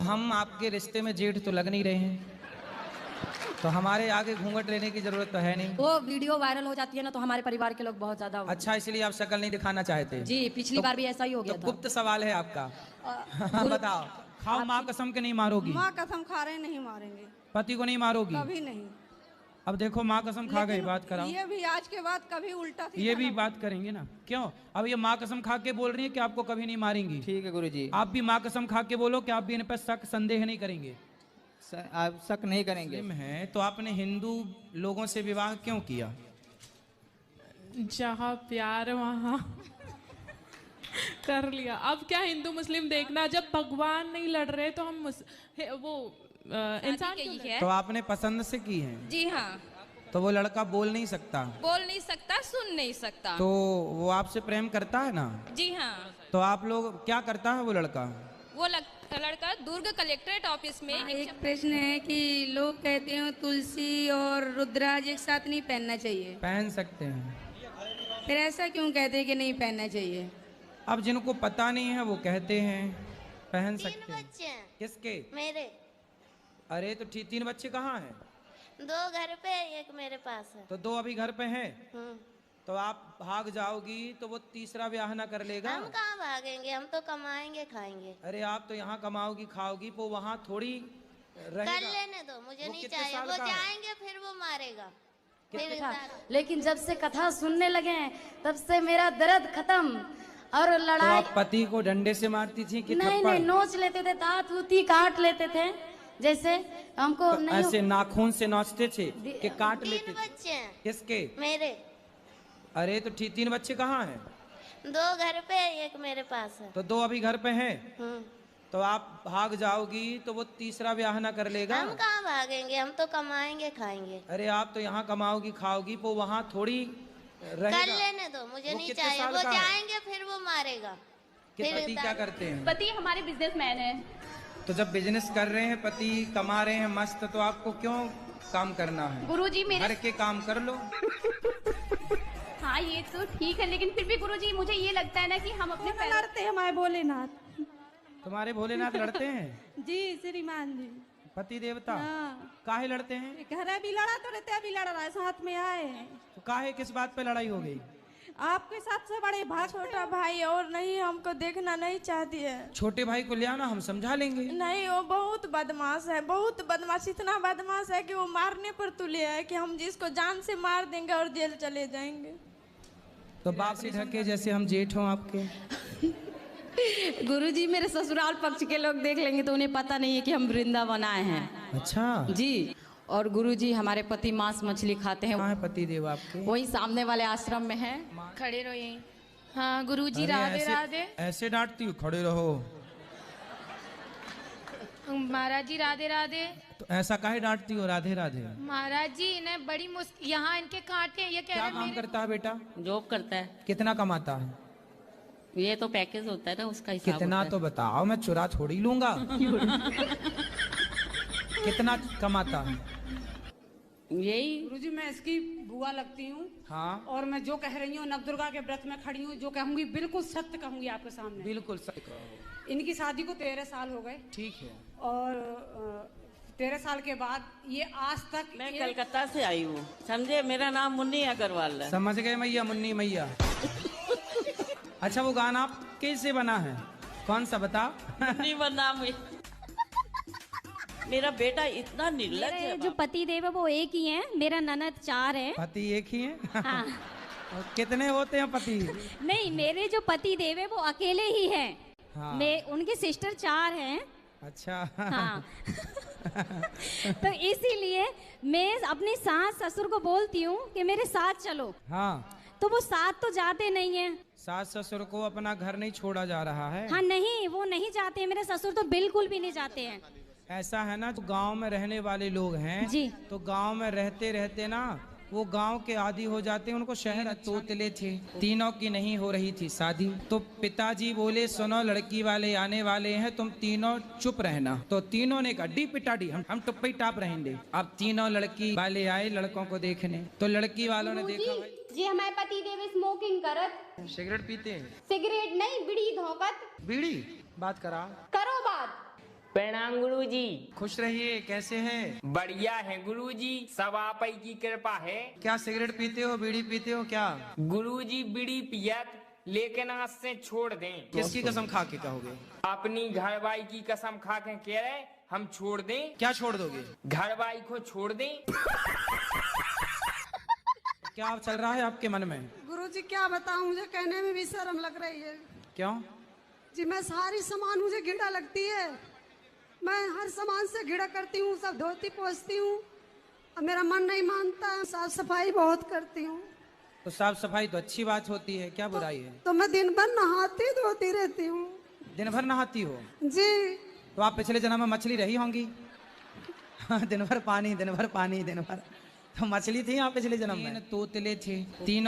हम आपके रिश्ते में जेठ तो लग नहीं रहे हैं, तो हमारे आगे घूंघट लेने की जरूरत तो है नहीं। वो वीडियो वायरल हो जाती है ना, तो हमारे परिवार के लोग बहुत ज्यादा अच्छा, इसलिए आप शक्ल नहीं दिखाना चाहते? जी, पिछली बार भी ऐसा ही हो गया तो था। गुप्त सवाल है आपका। बताओ, खाओ माँ कसम के नहीं मारोगी? माँ कसम खा रहे नहीं मारेंगे, पति को नहीं मारोगी? कभी नहीं। अब देखो माँ कसम खा गई, बात कराओ। ये भी आज के बाद कभी उल्टा सीधा ये भी ना बात करेंगे ना, क्यों? अब ये माँ कसम खा के बोल रही है कि आपको कभी नहीं मारेंगी। ठीक है गुरुजी, आप भी माँ कसम खा के बोलो कि आप भी इन पर शक संदेह नहीं करेंगे। आप शक नहीं करेंगे। मुस्लिम है तो आपने हिंदू लोगों से विवाह क्यों किया? जहाँ प्यार वहाँ कर लिया। अब क्या हिंदू मुस्लिम देखना, जब भगवान नहीं लड़ रहे तो हम इंसान क्यों लड़ रहे? है। तो आपने पसंद से की है? जी हाँ। तो वो लड़का बोल नहीं सकता? बोल नहीं सकता, सुन नहीं सकता। तो वो आपसे प्रेम करता है ना? जी हाँ। तो आप लोग क्या करता है वो लड़का? वो लड़का दुर्ग कलेक्ट्रेट ऑफिस में एक प्रश्न है कि लोग कहते हैं तुलसी और रुद्राज एक साथ नहीं पहनना चाहिए, पहन सकते हैं। फिर ऐसा क्यों कहते हैं कि नहीं पहनना चाहिए? अब जिनको पता नहीं है वो कहते हैं पहन सकते हैं। बच्चे हैं किसके? मेरे। अरे तो ठीक, 3 बच्चे कहाँ हैं? 2 घर पे, एक मेरे पास है। तो 2 अभी घर पे हैं। हम्म। तो आप भाग जाओगी तो वो तीसरा ब्याह ना कर लेगा? हम कहाँ भागेंगे, हम तो कमाएंगे खाएंगे। अरे आप तो यहाँ कमाओगी खाओगी, वो वहाँ थोड़ी रहेगा। कर लेने दो, मुझे वो नहीं कितने चाहिए। साल वो का है? जाएंगे फिर वो मारेगा। फिर लेकिन जब से कथा सुनने लगे हैं, तब से मेरा दर्द खत्म। और तो लड़ाई आप पति को डंडे से मारती थी कि नहीं थप्पड़? नहीं, नोच लेते थे, दांत उती काट लेते थे, जैसे हमको तो नहीं ऐसे नाखून से नोचते थे कि काट 3 लेते थे? बच्चे हैं किसके? मेरे। अरे तो ठीक, 3 बच्चे कहाँ हैं? 2 घर पे, एक मेरे पास है। तो 2 अभी घर पे हैं। हम्म। तो आप भाग जाओगी तो वो तीसरा ब्याह ना कर लेगा? हम कहाँ भागेंगे, हम तो कमाएंगे खाएंगे। अरे आप तो यहाँ कमाओगी खाओगी, वो वहाँ थोड़ी रहेगा। कर लेने दो, मुझे वो नहीं कितने चाहिए। साल वो का है? जाएंगे फिर वो मारेगा। कि फिर पति क्या करते हैं? पति हमारे बिजनेसमैन है। तो जब बिजनेस कर रहे हैं, पति कमा रहे हैं मस्त, तो आपको क्यों काम करना है? गुरुजी घर के काम कर लो। हाँ ये तो ठीक है, लेकिन फिर भी गुरुजी मुझे ये लगता है ना कि हम अपने वो लड़ते हैं हमारे भोलेनाथ। तुम्हारे भोलेनाथ लड़ते हैं? जी श्रीमान जी। पति देवता हाँ। काहे लड़ते हैं? घर अभी लड़ा तो रहते, अभी लड़ रहा है, साथ में आए हैं। तो काहे, किस बात पे लड़ाई हो गई? आपके साथ से बड़े भाई, छोटा भाई और नहीं, हमको देखना नहीं चाहती है। छोटे भाई को ले आना, हम समझा लेंगे। नहीं, वो बहुत बदमाश है, बहुत बदमाश। इतना बदमाश है कि वो मारने पर तुले है कि हम जिसको जान से मार देंगे और जेल चले जाएंगे। तो बाप से ढके जैसे हम जेठ हों आपके। गुरुजी मेरे ससुराल पक्ष के लोग देख लेंगे तो उन्हें पता नहीं है कि हम वृंदावन आए हैं। अच्छा जी। और गुरुजी हमारे पति मांस मछली खाते हैं। कहाँ है पति देव आपके? वही सामने वाले आश्रम में है। खड़े रहो यहीं। हाँ गुरुजी, अरे राधे ऐसे- राधे। ऐसे डांटती हूँ, खड़े रहो। महाराज जी राधे राधे। तो ऐसा काहे डांटती हो? राधे राधे। महाराज जी इन्हें बड़ी मुश्किल, यहाँ इनके कांटे हैं, ये कह क्या रहे काम करता है बेटा? जॉब करता है। कितना कमाता है? ये तो पैकेज होता है ना, उसका हिसाब कितना तो बताओ, मैं चुरा थोड़ी लूंगा। कितना कमाता है? यही गुरुजी मैं इसकी बुआ लगती हूँ। हाँ और मैं जो कह रही हूँ नवदुर्गा के व्रत में खड़ी हूँ, जो कहूंगी बिल्कुल सत्य कहूंगी आपके सामने। बिल्कुल सही कहो। इनकी शादी को 13 साल हो गए। ठीक है। और 13 साल के बाद ये आज तक मैं कलकत्ता से आई हूँ, समझे। मेरा नाम मुन्नी अग्रवाल है। समझ गए मैया, मुन्नी मैया। अच्छा वो गाना आप कैसे बना है? कौन सा बता? मुन्नी बना मेरा बेटा इतना निर्लज है। मेरे जो पति देव है वो एक ही है, मेरा ननद 4 है। पति एक ही है? हाँ। और कितने होते हैं पति? नहीं, मेरे जो पति देव है वो अकेले ही है। हाँ। मैं उनके सिस्टर 4 हैं। अच्छा। हाँ। तो इसीलिए मैं अपनी सास ससुर को बोलती हूँ कि मेरे साथ चलो। हाँ। तो वो साथ तो जाते नहीं है। सास ससुर को अपना घर नहीं छोड़ा जा रहा है? हाँ नहीं, वो नहीं जाते हैं, मेरे ससुर तो बिल्कुल भी नहीं जाते हैं। ऐसा है ना, जो गांव में रहने वाले लोग हैं जी। तो गांव में रहते रहते ना वो गांव के आदी हो जाते हैं, उनको शहर तोतले थे। तीनों की नहीं हो रही थी शादी, तो पिताजी बोले सुनो लड़की वाले आने वाले हैं, तुम तीनों चुप रहना। तो तीनों ने गड्डी पिटाडी, हम टुप्पी टाप रहेंगे। अब तीनों लड़की वाले आए लड़कों को देखने, तो लड़की वालों ने देखा भाई जी हमारे पति देव स्मोकिंग करत। सिगरेट पीते हैं? सिगरेट नहीं, बीड़ी धोकत। बीड़ी बात करा करो बात। प्रणाम गुरुजी। खुश रहिए, कैसे हैं? बढ़िया है गुरुजी, सब आप ही की कृपा है। क्या सिगरेट पीते हो, बीड़ी पीते हो क्या? गुरुजी बीड़ी पियत, लेकिन आज से छोड़ दें। किसकी कसम खा के कहोगे? अपनी घरवाई की कसम खा के कह रहे हम छोड़ दें। क्या छोड़ दोगे? घरवाई को छोड़ दें। क्या चल रहा है आपके मन में? गुरुजी क्या बताऊं, मुझे कहने में भी शर्म लग रही है। क्यों? जी मैं सारी सामान मुझे घिड़ा लगती है, मैं हर सामान से घिड़ा करती हूँ, सब धोती पोंछती हूँ, अब मेरा मन नहीं मानता है। साफ सफाई बहुत करती हूँ। तो साफ सफाई तो अच्छी बात होती है, क्या बुराई है? तो मैं दिन भर नहाती धोती रहती हूँ। दिन भर नहाती हो? जी। तो आप पिछले जन्म में मछली रही होंगी। दिन भर पानी, दिन भर पानी, दिन भर। तो मछली थी आप पिछले जन्म में? 3 तोतले थे, 3